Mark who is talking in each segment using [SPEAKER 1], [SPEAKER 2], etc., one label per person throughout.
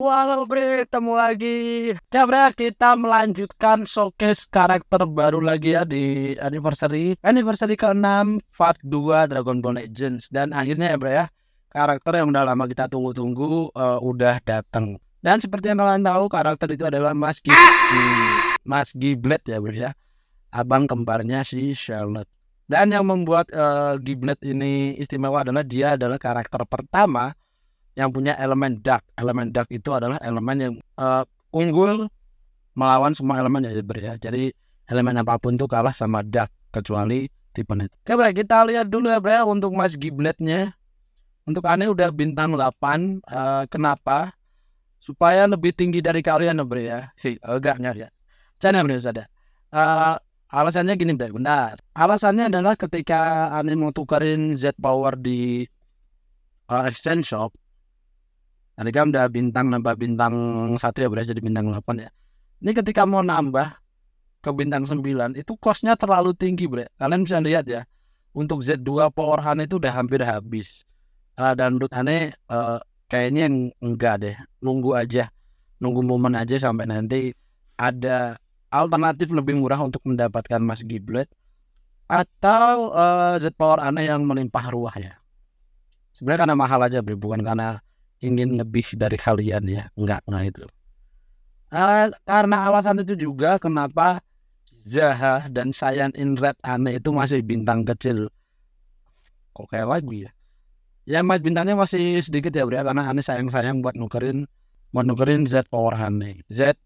[SPEAKER 1] Halo Bre, ketemu lagi. Ya Bre, kita melanjutkan showcase karakter baru lagi ya di anniversary ke-6 Part 2 Dragon Ball Legends. Dan akhirnya ya Bre ya, karakter yang udah lama kita tunggu-tunggu udah datang. Dan seperti yang kalian tahu, karakter itu adalah Mas Giblet ya Bre ya, abang kembarnya si Charlotte. Dan yang membuat Giblet ini istimewa adalah dia adalah karakter pertama yang punya elemen dark. Elemen dark itu adalah elemen yang unggul melawan semua elemen ya Bre ya. Jadi elemen apapun tuh kalah sama dark kecuali tipe net. Oke Bre, kita lihat dulu ya Bre untuk Mas Gibletnya. Untuk aneh udah bintang 8. Kenapa? Supaya lebih tinggi dari kalian ya Bre ya. Agak nyari ya. Cana Bre ada. Alasannya gini Bre, benar. Alasannya adalah ketika aneh mau tukarin Z power di exchange shop, tadi kan udah nambah bintang 1 ya berarti jadi bintang 8 ya. Ini ketika mau nambah ke bintang 9 itu cost-nya terlalu tinggi Bre. Kalian bisa lihat ya, untuk Z2 Power Han itu udah hampir habis. Dan menurut aneh kayaknya enggak deh. Nunggu momen aja sampai nanti ada alternatif lebih murah untuk mendapatkan Mas Giblet atau Z Power aneh yang melimpah ruah ya. Sebenarnya karena mahal aja Bre, bukan karena ingin lebih dari kalian ya, enggak itu. Karena alasan itu juga kenapa Zaha dan Saiyan in Red aneh itu masih bintang kecil. Kok kayak lagu ya? Ya mas bintangnya masih sedikit ya Bre, karena aneh sayang buat nukerin Z Power aneh, Z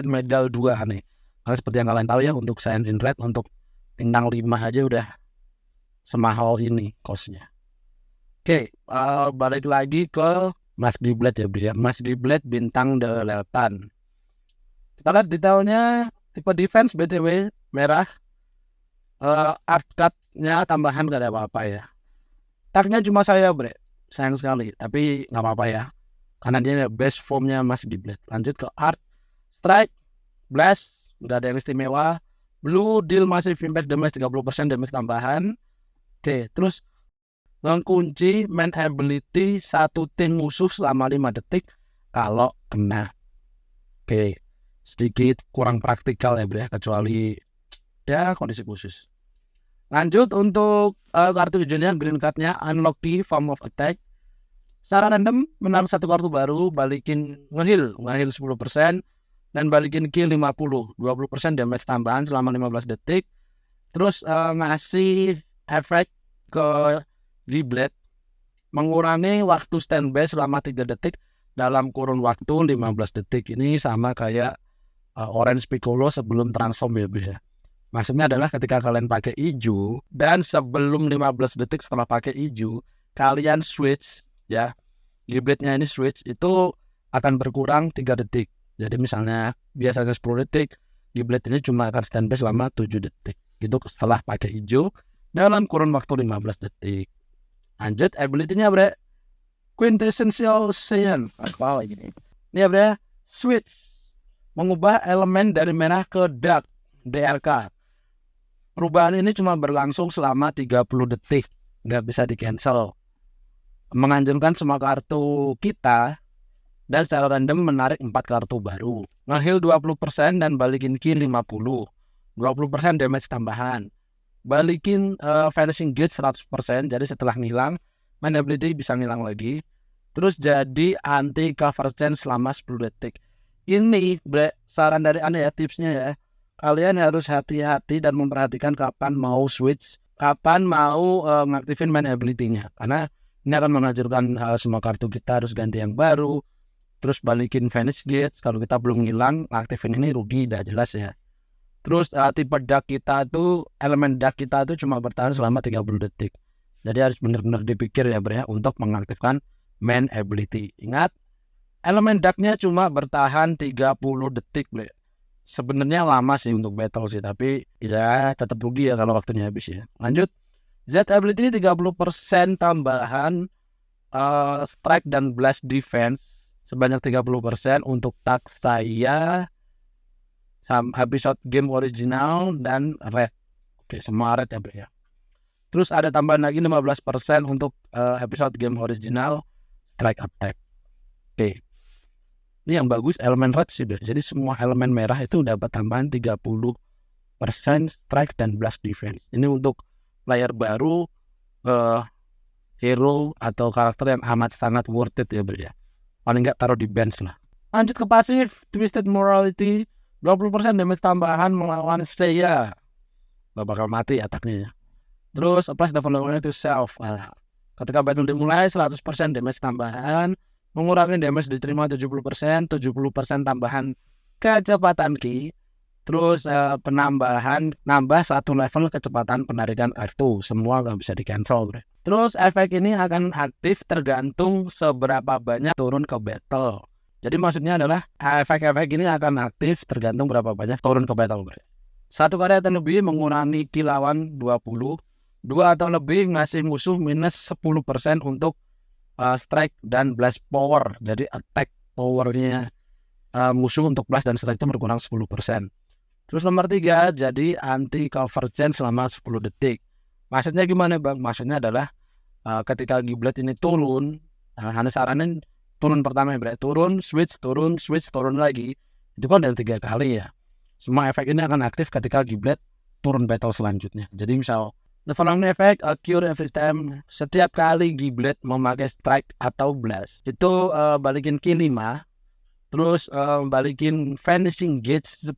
[SPEAKER 1] Medal 2 aneh. Karena seperti yang kalian tahu ya, untuk Saiyan in Red untuk bintang 5 aja udah semahal ini costnya. Oke, balik lagi ke Mas Giblet ya Bre. Mas Giblet bintang 8. Kita lihat detailnya, tipe defense BTW merah. Arcade-nya tambahan gak ada apa-apa ya. Tagnya cuma saya Bre, sayang sekali. Tapi gak apa-apa ya, karena dia best formnya Mas Giblet. Lanjut ke art, strike, blast, udah ada yang istimewa. Blue deal massive impact damage 30% damage tambahan. Oke, terus mengunci main ability satu tim musuh selama 5 detik kalau kena. Oke, sedikit kurang praktikal ya Bre, kecuali ya kondisi khusus. Lanjut untuk kartu hijaunya, green cardnya unlock the form of attack. Secara random menang satu kartu baru, balikin ngehil 10% dan balikin kill 20% damage tambahan selama 15 detik. Terus ngasih efek ke Giblet, mengurangi waktu standby selama 3 detik dalam kurun waktu 15 detik. Ini sama kayak Orange Piccolo sebelum transform ya bisa. Maksudnya adalah ketika kalian pakai hijau dan sebelum 15 detik setelah pakai hijau kalian switch ya, Gibletnya ini switch itu akan berkurang 3 detik. Jadi misalnya biasanya 10 detik, Giblet ini cuma akan standby selama 7 detik. Itu setelah pakai hijau dalam kurun waktu 15 detik. Lanjut ability-nya Bre, Quintessential Saiyan. Apa ini? Ini ya Bre, switch, mengubah elemen dari merah ke dark, DRK. Perubahan ini cuma berlangsung selama 30 detik, nggak bisa di cancel. Menganjurkan semua kartu kita dan secara random menarik 4 kartu baru. Nge-heal 20% dan balikin ki 50. 20% damage tambahan. Balikin vanishing gate 100%, jadi setelah ngilang main ability bisa ngilang lagi. Terus jadi anti cover chance selama 10 detik. Ini Bre, saran dari aneh ya, tipsnya ya, kalian harus hati-hati dan memperhatikan kapan mau switch, kapan mau ngaktifin main ability-nya, karena ini akan menghancurkan semua kartu kita. Harus ganti yang baru, terus balikin vanish gate. Kalau kita belum ngilang, aktifin ini rugi, udah jelas ya. Terus tipe dark kita tuh, elemen dark kita tuh cuma bertahan selama 30 detik. Jadi harus benar-benar dipikir ya Bre untuk mengaktifkan main ability. Ingat, elemen darknya cuma bertahan 30 detik Bre. Sebenarnya lama sih untuk battle sih, tapi ya tetap rugi ya kalau waktunya habis ya. Lanjut, Z ability 30% tambahan strike dan blast defense sebanyak 30% untuk tag saya, episode game original dan red. Oke, semua red ya Bre ya. Terus ada tambahan lagi 15% untuk episode game original strike attack. Oke. Ini yang bagus elemen red sudah. Jadi semua elemen merah itu dapat tambahan 30% strike dan blast defense. Ini untuk player baru, hero atau karakter yang amat sangat worth it ya bro ya. Paling nggak taruh di bench lah. Lanjut ke pasif Twisted Morality, 20% damage tambahan melawan Seiya. Gak bakal mati ataknya ya. Terus plus the following to self. Ketika battle dimulai 100% damage tambahan, mengurangi damage diterima 70%, 70% tambahan kecepatan ki. Terus penambahan nambah 1 level kecepatan penarikan R2. Semua gak bisa di cancel bro. Terus efek ini akan aktif tergantung seberapa banyak turun ke battle. Jadi maksudnya adalah efek-efek ini akan aktif tergantung berapa banyak turun ke battle bro. 1 kali atau lebih mengurangi ki lawan 20. 2 atau lebih ngasih musuh minus 10% untuk strike dan blast power. Jadi attack powernya musuh untuk blast dan strike itu berkurang 10%. Terus nomor 3, jadi anti cover chain selama 10 detik. Maksudnya gimana bang? Maksudnya adalah ketika Giblet ini turun, Hana saranin turun pertama ya, turun, switch, turun lagi. Itu kan dari 3 kali ya. Semua efek ini akan aktif ketika Giblet turun battle selanjutnya. Jadi misal the following effect occur every time. Setiap kali Giblet memakai strike atau blast, itu balikin ki 5, terus balikin vanishing gauge 10%,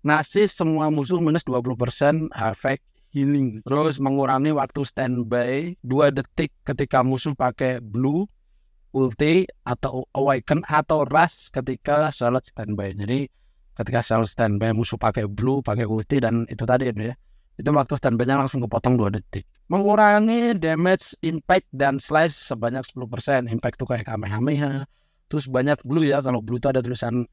[SPEAKER 1] ngasih semua musuh minus 20% efek healing. Terus mengurangi waktu standby 2 detik ketika musuh pakai blue, ulti, atau awaken, atau rush ketika Charlotte standby. Jadi ketika Charlotte standby musuh pakai blue, pakai ulti, dan itu tadi ya, itu waktu standby-nya langsung kepotong 2 detik. Mengurangi damage, impact, dan slash sebanyak 10%. Impact itu kayak Kamehameha. Terus banyak blue ya. Kalau blue itu ada tulisan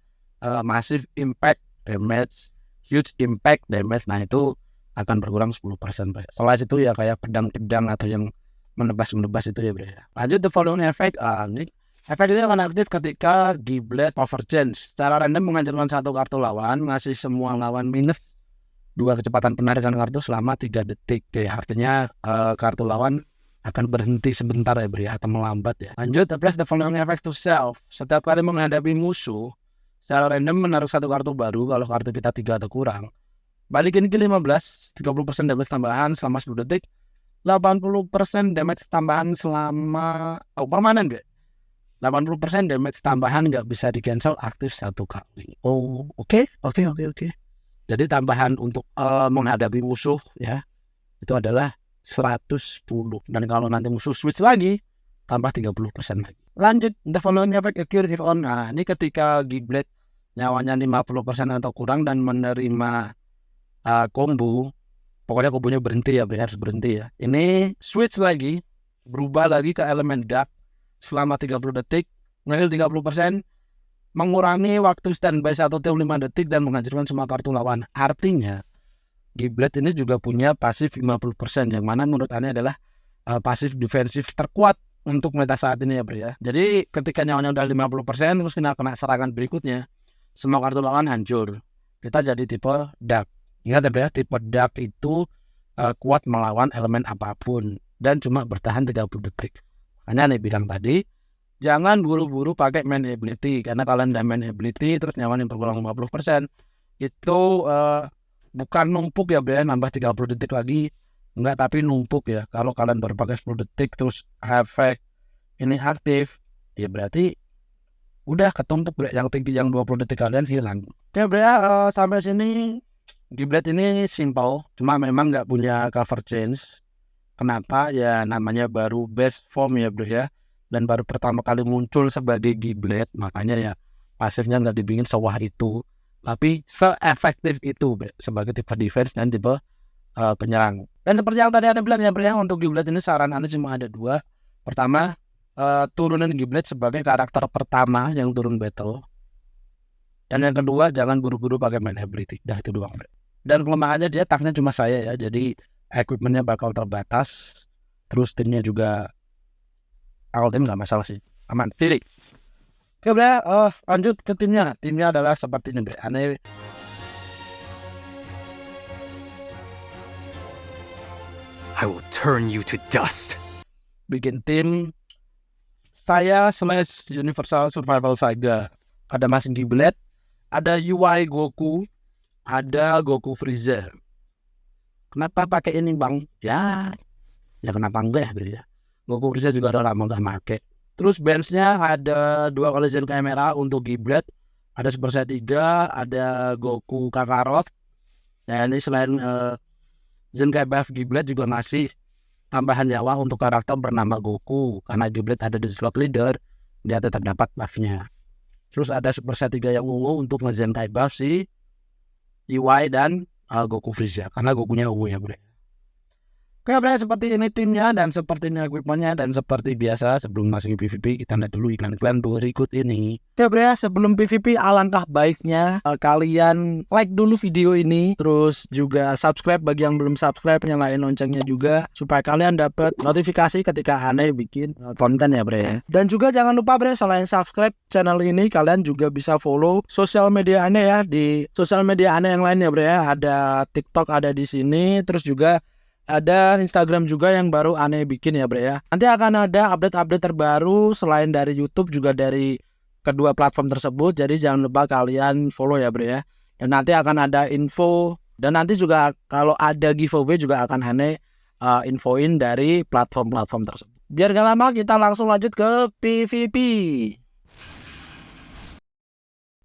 [SPEAKER 1] massive impact damage, huge impact damage. Nah itu akan berkurang 10%. Slash itu ya kayak pedang-pedang atau yang menebas-menebas itu ya bro. Lanjut the following effect. Efek ini akan aktif ketika Giblet Overchange. Secara random menghancurkan 1 kartu lawan, ngasih semua lawan minus 2 kecepatan penarikan kartu selama 3 detik. Artinya kartu lawan akan berhenti sebentar ya bro ya, atau melambat ya. Lanjut, apply the following effect to self. Setiap kali menghadapi musuh secara random menaruh 1 kartu baru. Kalau kartu kita 3 atau kurang, balikin ke 15, 30% damage tambahan selama 10 detik, 80% damage tambahan selama permanen gak? 80% damage tambahan gak bisa di cancel, aktif 1 kali. Oke. Jadi tambahan untuk menghadapi musuh ya, itu adalah 110. Dan kalau nanti musuh switch lagi, tambah 30% lagi. Lanjut, the following effect occur if on. Nah, ini ketika Giblet nyawanya 50% atau kurang dan menerima combo, pokoknya kombonya berhenti ya, harus berhenti ya. Ini switch lagi, berubah lagi ke elemen dark selama 30 detik, ngeheal 30%, mengurangi waktu standby 1 till 5 detik dan menghancurkan semua kartu lawan. Artinya Giblet ini juga punya pasif 50%, yang mana menurut Anda adalah pasif defensif terkuat untuk meta saat ini ya bro ya. Jadi ketika nyawanya udah 50%, terus kena serangan berikutnya, semua kartu lawan hancur. Kita jadi tipe dark. Ingat ya bro ya, tipe dark itu kuat melawan elemen apapun dan cuma bertahan 30 detik. Hanya nih bilang tadi, jangan buru-buru pakai main ability, karena kalian udah main ability terus nyawanya berkurang 50%, itu bukan numpuk ya bro ya, nambah 30 detik lagi, enggak, tapi numpuk ya. Kalau kalian baru pakai 10 detik terus efek ini aktif, ya berarti udah ketumpuk bro, yang tinggi yang 20 detik kalian hilang. Oke bro ya, sampai sini Giblet ini simple, cuma memang nggak punya cover change. Kenapa? Ya namanya baru best form ya bro ya, dan baru pertama kali muncul sebagai Giblet, makanya ya pasifnya nggak dibikin sewah itu, tapi se-efektif itu bro, sebagai tipe defense dan tipe penyerang. Dan seperti yang tadi ada bilang ya bro ya, untuk Giblet ini saran Anda cuma ada 2. Pertama, turunin Giblet sebagai karakter pertama yang turun battle, dan yang kedua jangan buru-buru pakai main ability. Dah itu doang bro. Dan kelemahannya dia taknya cuma saya ya, jadi equipmentnya bakal terbatas, terus timnya juga awal tim nggak masalah sih, aman. Tilik. Oke bro, lanjut ke timnya. Timnya adalah seperti ini bro. Aneh.
[SPEAKER 2] I will turn you to dust.
[SPEAKER 1] Bikin tim saya slash Universal Survival Saga. Ada Mas Giblet, ada UI Goku, ada Goku Freezer. Kenapa pakai ini bang? Ya kenapa enggak ya? Goku Freezer juga udah lama nggak pakai. Terus benchnya ada 2 collision kamera untuk Giblet, ada Super Saiyan 3, ada Goku Kakarot. Nah ini selain Zenkai buff Giblet juga ngasih tambahan nyawa untuk karakter bernama Goku. Karena Giblet ada di slot leader, dia tetap dapat buffnya. Terus ada Super Saiyan 3 yang ungu untuk nge-Zenkai buff si UI dan Goku Freezer. Karena Gokunya ungu ya bre. Oke bre, seperti ini timnya dan seperti ini equipmentnya. Dan seperti biasa sebelum masuk PVP kita lihat dulu iklan-iklan berikut ini. Oke bre, sebelum PVP alangkah baiknya kalian like dulu video ini. Terus juga subscribe bagi yang belum subscribe, nyalain loncengnya juga supaya kalian dapat notifikasi ketika Aneh bikin konten ya bre. Dan juga jangan lupa bre, selain subscribe channel ini kalian juga bisa follow sosial media Aneh ya. Di sosial media Aneh yang lain ya bre ya. Ada TikTok ada di sini, terus juga ada Instagram juga yang baru Aneh bikin ya bre ya. Nanti akan ada update-update terbaru selain dari YouTube juga dari kedua platform tersebut. Jadi jangan lupa kalian follow ya bre ya. Dan nanti akan ada info. Dan nanti juga kalau ada giveaway juga akan Aneh infoin dari platform-platform tersebut. Biar gak lama kita langsung lanjut ke PVP.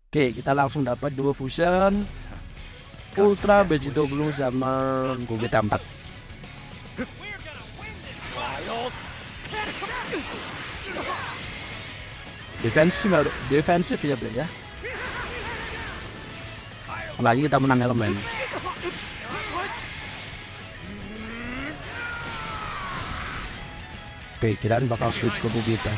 [SPEAKER 1] Oke, kita langsung dapat 2 fusion Ultra Vegito Blue sama Gogeta 4. Defensif ya bro ya. Apalagi kita menang elemen. Oke, kita bakal switch ke Gogeta.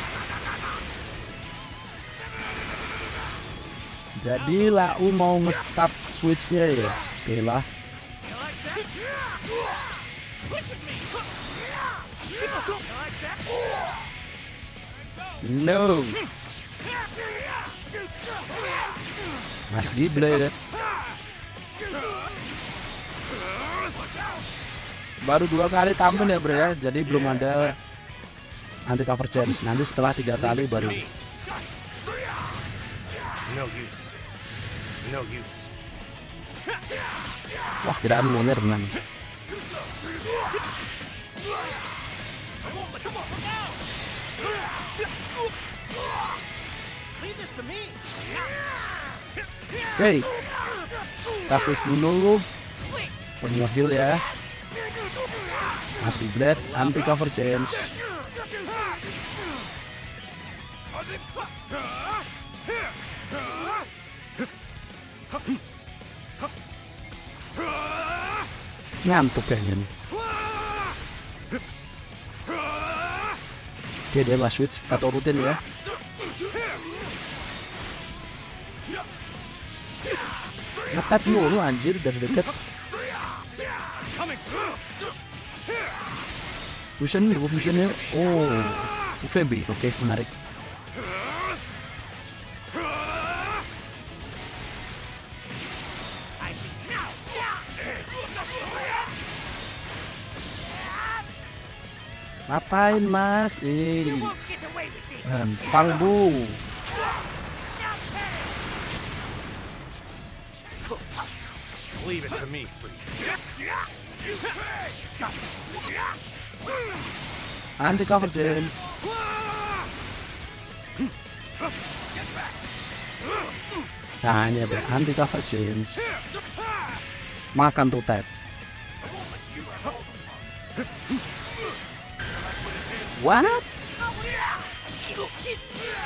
[SPEAKER 1] Jadi Lau mau nge-stop switchnya ya. Oke lah. No. Mas Giblet baru 2 kali tampil ya bro ya. Jadi belum ada anti cover chance. Nanti setelah 3 kali baru. Wah kiraan luner menang. Oke, kasus dulu penyuhil ya. Mas Giblet anti cover chance. Ngantuk kayaknya nih. Oke, dia lah switch atau rutin ya. Ngetat mulu anjir dari dekat. Fusionnya. Oh, UVB. Oke, menarik. Ngapain mas? Gampang bu.
[SPEAKER 2] Leave it to me, freak.
[SPEAKER 1] Anti cover Jen. Nah ini ya anti cover Jen. Makan tuh tap. What?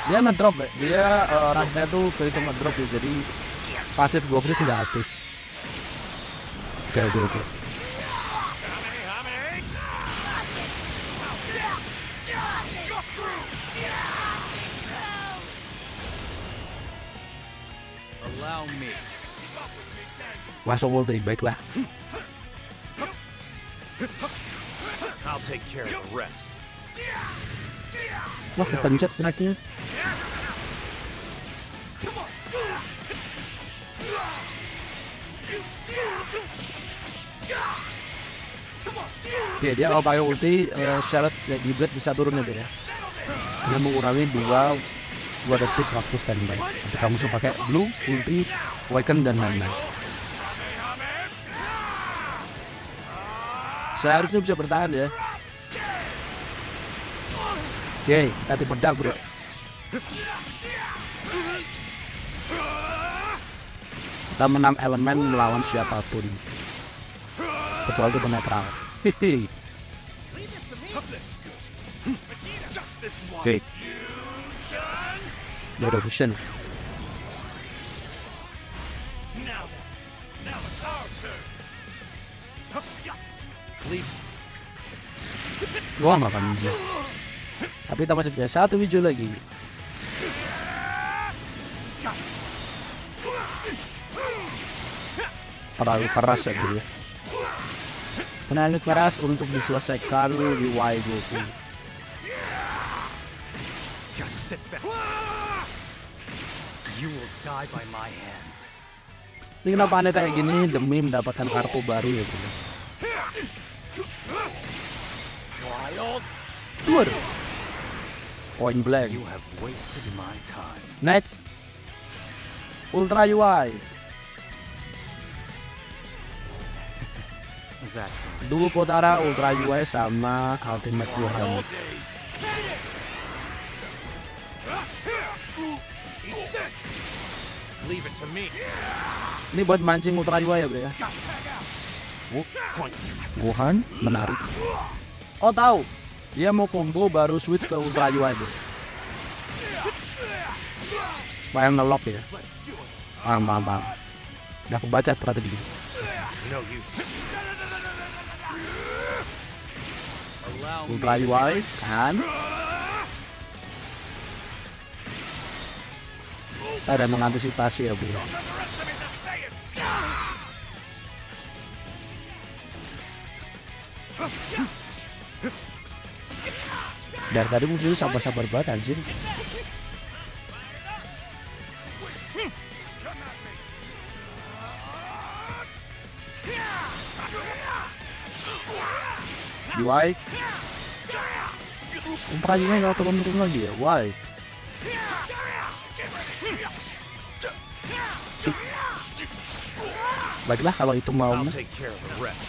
[SPEAKER 1] Dia ngedrop ya. Dia rasanya tuh begitu ngedrop ya. Jadi pasif Goku tidak aktif. Oke.
[SPEAKER 2] Allow me.
[SPEAKER 1] Masuk ulti, baiklah.
[SPEAKER 2] I'll take care of the rest.
[SPEAKER 1] Wah, kepencet terakhir. Oke, dia kalau pakai ulti syarat ya Giblet bisa turun ya. Dia mengurangi dua detik waktu standby. Ketika musuh pakai blue, ulti, awaken dan lain-lain. Seharusnya bisa bertahan ya. Oke, nanti pedang bro. Kita menang elemen melawan siapapun, kecuali itu netral. Hihi. Oke. Dora Vision. Gua nggak akan bisa. Tapi kita masih punya satu hijau lagi. Terlalu keras ya dia. Terlalu keras untuk diselesaikan di Y20.
[SPEAKER 2] Just sit back. You will die by my hands.
[SPEAKER 1] Ini kenapa aneh kayak gini demi mendapatkan kartu baru ya bro.
[SPEAKER 2] Wild.
[SPEAKER 1] Tur. Point blank.
[SPEAKER 2] You have wasted my time.
[SPEAKER 1] Next. Ultra UI.
[SPEAKER 2] That's
[SPEAKER 1] Dulu Potara Ultra UI sama Ultimate Gohan.
[SPEAKER 2] leave it to me.
[SPEAKER 1] Ini buat mancing Ultra UI ya bro ya.
[SPEAKER 2] Pointless.
[SPEAKER 1] Gohan menarik. Oh tahu. Dia mau combo baru switch ke Ultra UI bro. Bayang ngelock ya. Paham. Udah aku baca strategi.
[SPEAKER 2] No use. Allow me.
[SPEAKER 1] Ultra UI kan. Ada mengantisipasi ya bro. Dari tadi muncul sabar-sabar banget anjir. Why? Umpannya nggak turun-turun lagi ya? Why? Baiklah kalau itu mau.
[SPEAKER 2] I'll take care of the rest.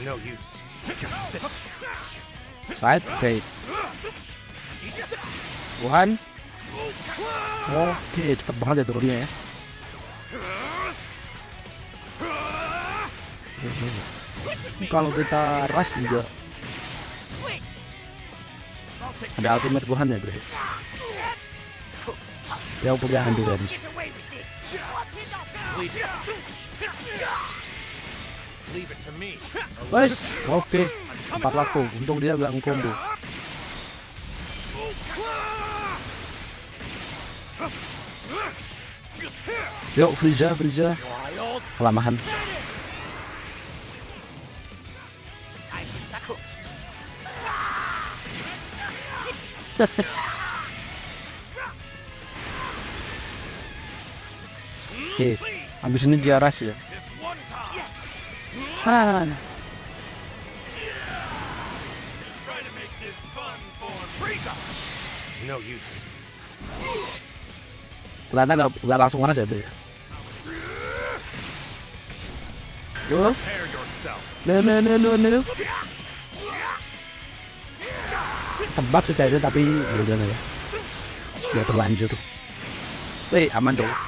[SPEAKER 2] No use. Just sit.
[SPEAKER 1] Side, oke. Gohan. Oke, cepet banget ya turunnya ya. Kalau kita rush juga ada ultimate Gohan ya bro. Yang punya endurance.
[SPEAKER 2] Leave it to me.
[SPEAKER 1] Wes, oke. 4 waktu. Untung dia nggak ngkombo. Yuk Frieza. Kelamahan. Oke, habis ini dia rush ya.
[SPEAKER 2] This one time.
[SPEAKER 1] Ah,
[SPEAKER 2] Try to make this fun for Frieza. No use.
[SPEAKER 1] kelihatan nggak langsung rush ya tuh ya. Yuk,
[SPEAKER 2] Prepare yourself.
[SPEAKER 1] no. Tebak sih kayaknya tapi ya udah lah ya. Udah terlanjur. Wih, aman dong.
[SPEAKER 2] Wild.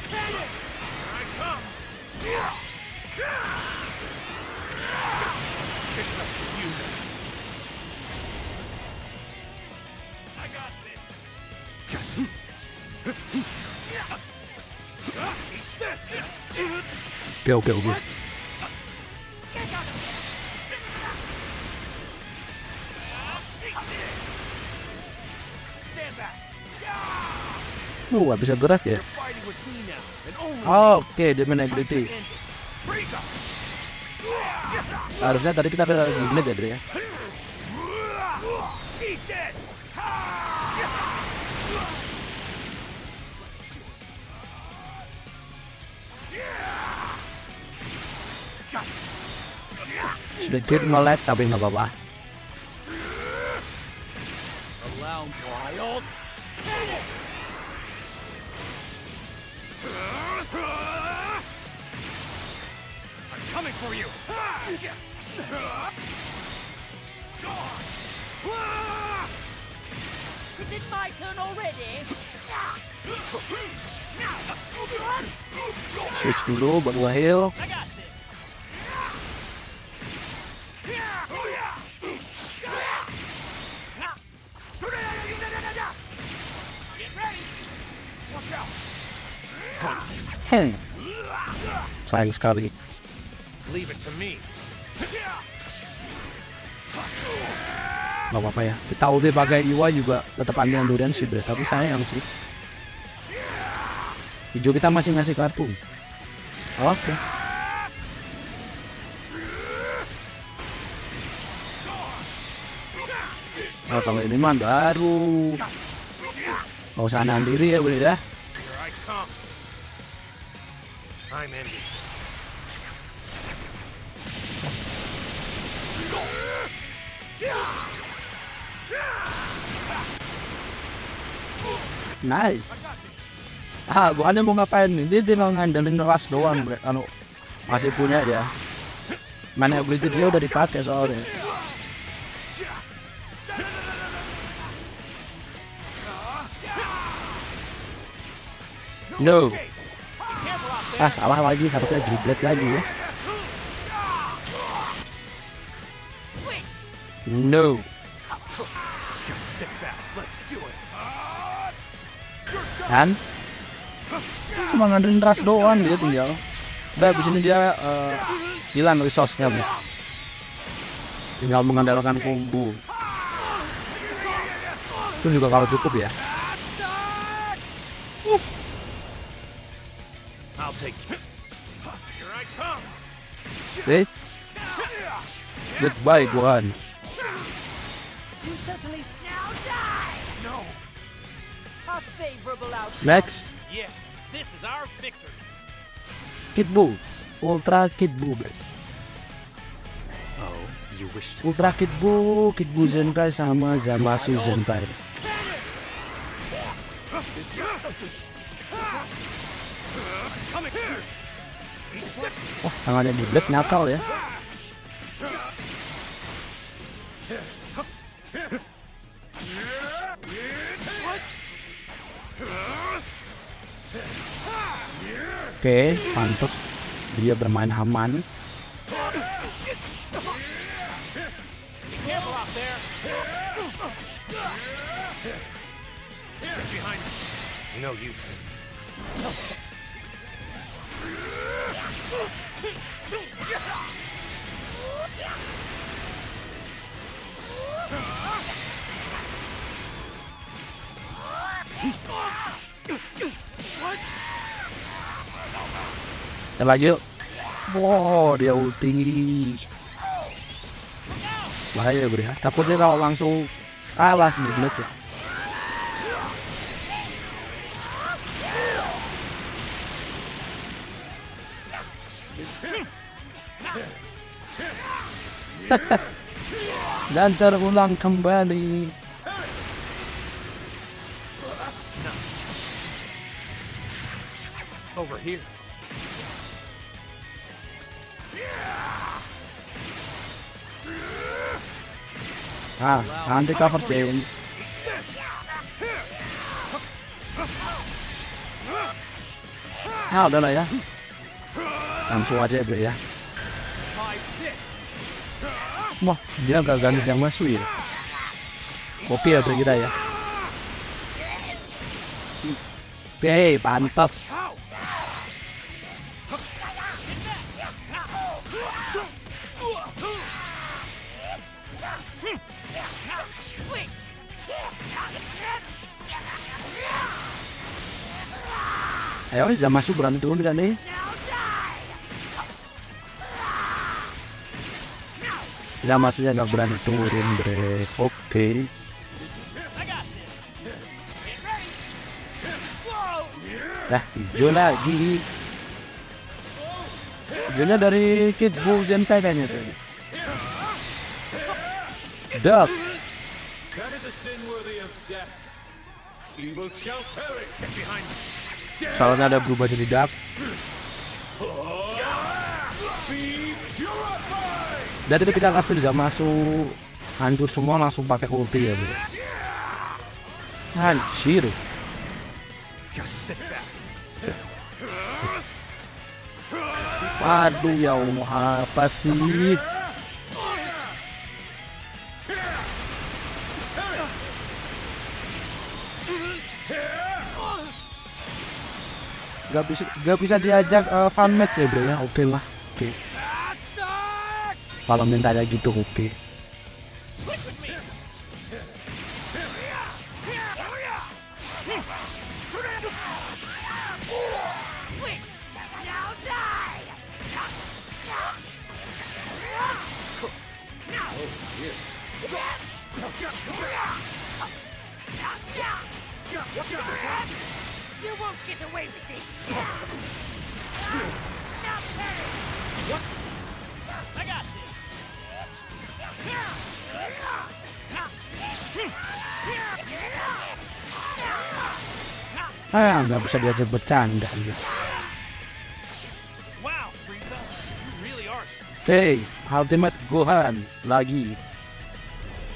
[SPEAKER 2] Here I come. It's up to you now. I got this. Just eat this.
[SPEAKER 1] Oke.
[SPEAKER 2] Stand back.
[SPEAKER 1] Nggak bisa gerak ya.
[SPEAKER 2] You're fighting with me now, and only
[SPEAKER 1] Oke, dia main ability.
[SPEAKER 2] Frieza.
[SPEAKER 1] Harusnya tadi kita ke gimlet ya, Dre ya.
[SPEAKER 2] Eat this.
[SPEAKER 1] sedikit nge-lag tapi nggak apa-apa.
[SPEAKER 2] Allow wild. I'm coming for you.
[SPEAKER 3] Is it my turn already?
[SPEAKER 1] Switch dulu baru heal.
[SPEAKER 3] I got this.
[SPEAKER 2] Get ready. Watch out.
[SPEAKER 1] Sayang sekali.
[SPEAKER 2] Leave it to me.
[SPEAKER 1] Gak apa-apa ya. Kita ulti pakai Iwa juga tetap ambil Endurance sih, Bre. Tapi sayang sih. Hijau kita masih ngasih kartu. Oke. Nah, kalau ini mah baru. Gak usah nahan diri ya, Bre ya.
[SPEAKER 2] Here I come. I'm ending.
[SPEAKER 1] Nice. Gua hanya mau ngapain nih? Dia tinggal ngandelin ras doang, Bre. Kalau masih punya dia. Mana ability dia udah dipakai soalnya. No. Salah lagi, harusnya driblet lagi ya. No.
[SPEAKER 2] Sit back. Let's do it.
[SPEAKER 1] Kan? Cuma ngandelin ras doang dia tinggal. Udah abis ini dia hilang resource-nya, Bro. Tinggal mengandalkan combo. Itu juga kalau cukup ya.
[SPEAKER 2] I'll take you. Here I come.
[SPEAKER 1] Oke. Goodbye, Guan.
[SPEAKER 3] You certainly now die.
[SPEAKER 2] No.
[SPEAKER 3] A favorable outcome.
[SPEAKER 1] Next,
[SPEAKER 2] Yeah. This is our victory.
[SPEAKER 1] Kid Buu. Ultra Kid Buu, Bro.
[SPEAKER 2] Oh, you wish to
[SPEAKER 1] Ultra Kid Buu Zenkai sama Zamasu Zenkai.
[SPEAKER 2] coming to you.
[SPEAKER 1] Wah, tangannya di black nakal ya. Oke, pantas dia bermain aman.
[SPEAKER 2] Careful out there. Get behind me. No use.
[SPEAKER 1] Kita lagi yuk. Wow, dia ulti. Bahaya, Bro ya. Takutnya kalau langsung kalah di black ya. Dan terulang kembali.
[SPEAKER 2] Over here.
[SPEAKER 1] Nanti cover James. Udah lah ya. Langsung aja, Bro ya.
[SPEAKER 2] My fist.
[SPEAKER 1] Wah, dia gak ganti yang masuk ya. Oke ya, Bro kita ya. Oke, mantap.
[SPEAKER 2] Ow.
[SPEAKER 1] Ayo, bisa masuk berani turun tidak nih? Bisa masuknya nggak berani turun, Bre. Oke. Nah, hijau lagi. Hijaunya dari Kid Buu Zenkai kayaknya tuh. Duck.
[SPEAKER 2] That is a sin worthy of death. Evil shall perish. Get behind me.
[SPEAKER 1] Soalnya ada berubah jadi Duck.
[SPEAKER 2] Be purified.
[SPEAKER 1] Dari ketika Kafir bisa masuk hancur semua langsung pakai ulti ya bro. Hancur.
[SPEAKER 2] Just sit back.
[SPEAKER 1] Waduh ya Allah, apa sih? Gak bisa diajak fun match ya bro ya. Oke lah, oke. Kalau mintanya gitu oke.
[SPEAKER 3] You won't get away with this. Now perish. What? I got this.
[SPEAKER 1] Nggak bisa diajak bercanda gitu.
[SPEAKER 2] Wow, Frieza, you really are.
[SPEAKER 1] Hey, Ultimate Gohan lagi.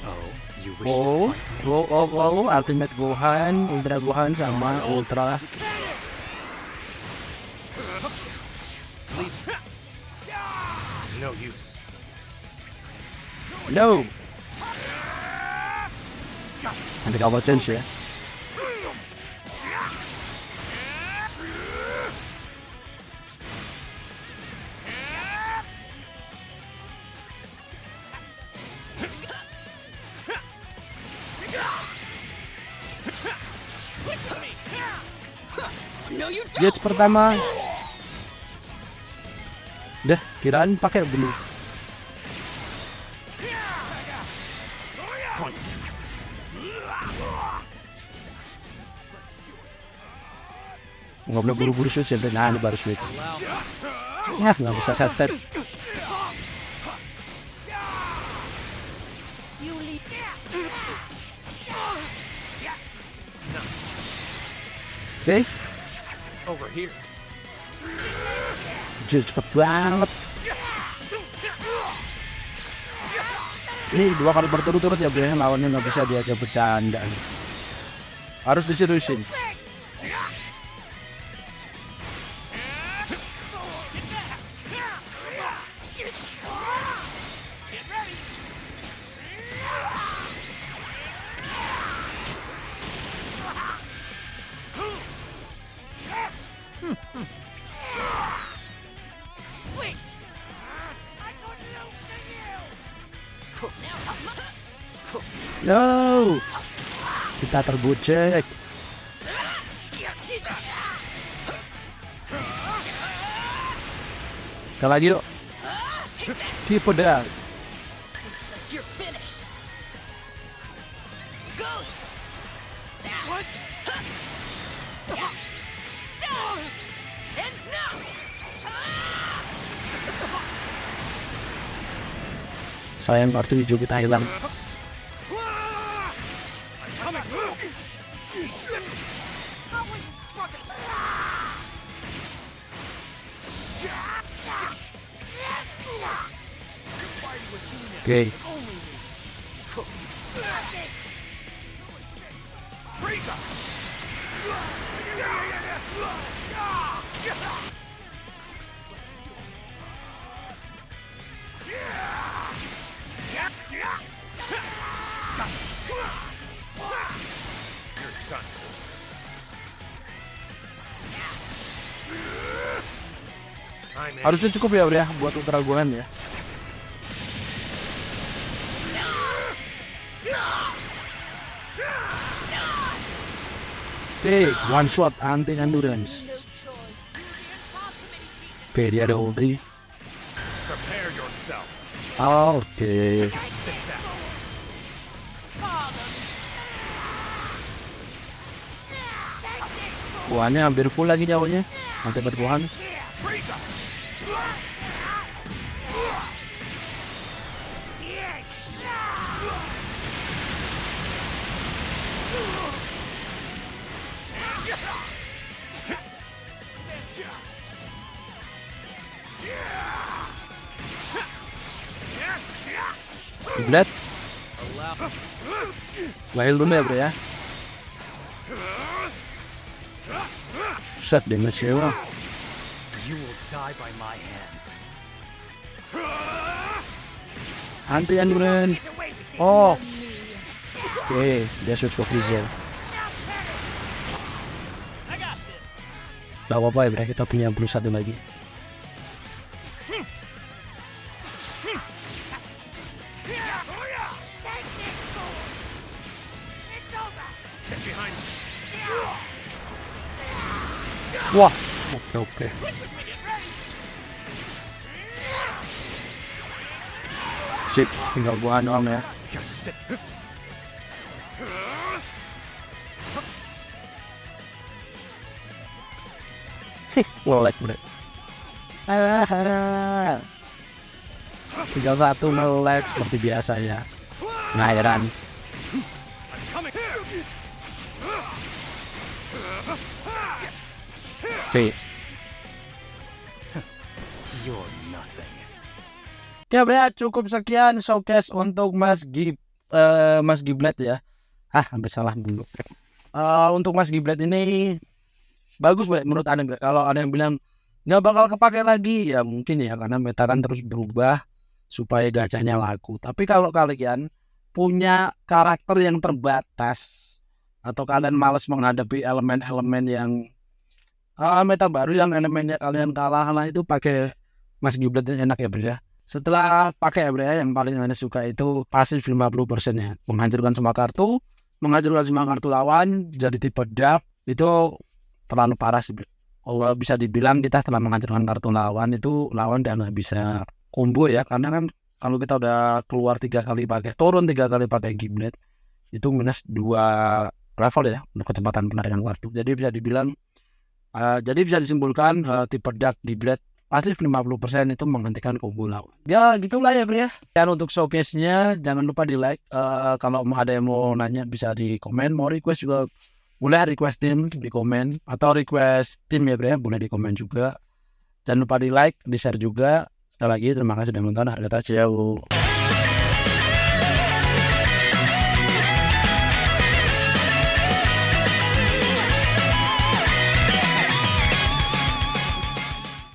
[SPEAKER 2] Oh, you wish
[SPEAKER 1] Ultimate Gohan, Ultra Gohan sama Ultra.
[SPEAKER 2] no use.
[SPEAKER 1] No. Nanti kau change ya. Gauge pertama. Dah, kirain pakai blue. Nggak boleh buru-buru switch ya, nah ini baru switch. Ya, nggak bisa set step.
[SPEAKER 3] You leave.
[SPEAKER 1] Oke,
[SPEAKER 2] Over here.
[SPEAKER 1] cepet banget. Ini 2 kali berturut-turut ya, bro. Lawannya nggak bisa diajak bercanda. Harus diseriusin.
[SPEAKER 3] Switch. I got news for you.
[SPEAKER 1] No, kita tergocek. Kita lagi yuk. Tipe dah.
[SPEAKER 3] You're finished. Ghost. What? Ends now.
[SPEAKER 1] Sayang kartu hijau kita hilang. Oke,
[SPEAKER 2] Frieza! You're done. I'm in.
[SPEAKER 1] harusnya cukup ya udah buat Ultra Gohan ya. Oke, one shot anti endurance. Oke, dia ada ulti.
[SPEAKER 2] Prepare yourself.
[SPEAKER 1] Oke.
[SPEAKER 2] Sit back.
[SPEAKER 1] Gohannya hampir full lagi nyawanya. Nanti bergohan.
[SPEAKER 2] Frieza!
[SPEAKER 1] Giblet. Wild dulu ya bro ya. Set damage ya bro.
[SPEAKER 3] You will die by my hands.
[SPEAKER 1] Hantian bro. Oh. Oke, dia switch ke freezer.
[SPEAKER 3] I got this.
[SPEAKER 1] Gak apa-apa ya bro, kita punya blue satu lagi.
[SPEAKER 3] Get behind me.
[SPEAKER 1] Wah, oke. Sip, tinggal gua doang ya.
[SPEAKER 3] Just sit.
[SPEAKER 1] Nge-lag bro. Tinggal satu nge-lag seperti biasa ya. Ngairan.
[SPEAKER 3] I'm coming.
[SPEAKER 1] Oke.
[SPEAKER 3] You're nothing.
[SPEAKER 1] Ya bro, cukup sekian showcase untuk Mas Giblet ya. Hampir salah dulu. Untuk Mas Giblet ini bagus bro, menurut Anda bro. Kalau ada yang bilang nggak bakal kepake lagi, ya mungkin ya karena meta kan terus berubah supaya gacanya laku. Tapi kalau kalian punya karakter yang terbatas atau kalian malas menghadapi elemen-elemen yang meta baru yang elemennya kalian kalah lah, itu pakai Mas Giblet enak ya bro ya. Setelah pakai ya bro ya, yang paling Anda suka itu pasif 50% ya. Menghancurkan semua kartu lawan jadi tipe dark, itu terlalu parah sih bro. Kalau bisa dibilang kita telah menghancurkan kartu lawan, itu lawan udah nggak bisa combo ya, karena kan kalau kita udah keluar 3 kali pakai, turun 3 kali pakai Giblet, itu minus 2 level ya untuk kecepatan penarikan kartu. Jadi bisa dibilang jadi bisa disimpulkan tipe dark Giblet pasif 50% itu menghentikan combo lawan. Ya gitulah ya bro ya. Dan untuk showcase-nya jangan lupa di like. Kalau ada yang mau nanya bisa di komen, mau request juga boleh, request tim di komen, atau request tim ya bro ya, boleh di komen juga. Jangan lupa di like, di share juga. Sekali lagi terima kasih sudah menonton. Harga ciao.